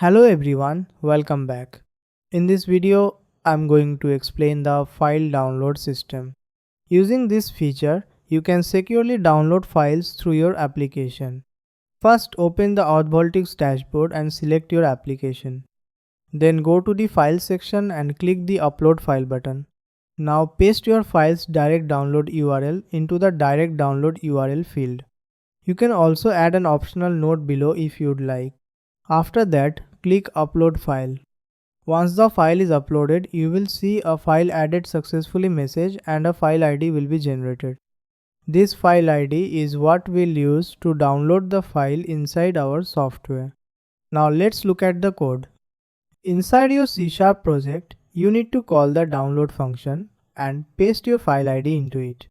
Hello everyone, welcome back. In this video, I'm going to explain the file download system. Using this feature, you can securely download files through your application. First, open the AuthVaultix dashboard and select your application. Then go to the file section and click the upload file button. Now paste your file's direct download URL into the direct download URL field. You can also add an optional note below if you'd like. After that, click Upload File. Once the file is uploaded, you will see a file added successfully message and a file ID will be generated. This file ID is what we'll use to download the file inside our software. Now let's look at the code. Inside your CSharp project, you need to call the download function and paste your file ID into it.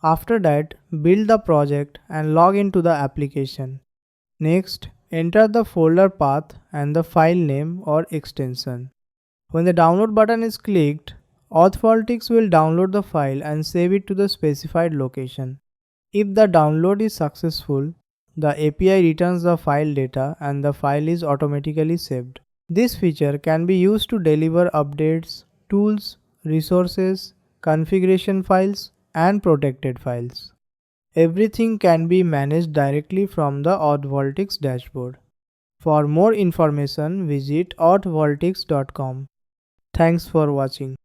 After that, build the project and log into the application. Next, enter the folder path and the file name or extension. When the download button is clicked, AuthVaultix will download the file and save it to the specified location. If the download is successful, the API returns the file data and the file is automatically saved. This feature can be used to deliver updates, tools, resources, configuration files, and protected files. Everything can be managed directly from the AuthVaultix dashboard. For more information, visit authvaultix.com. Thanks for watching.